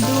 2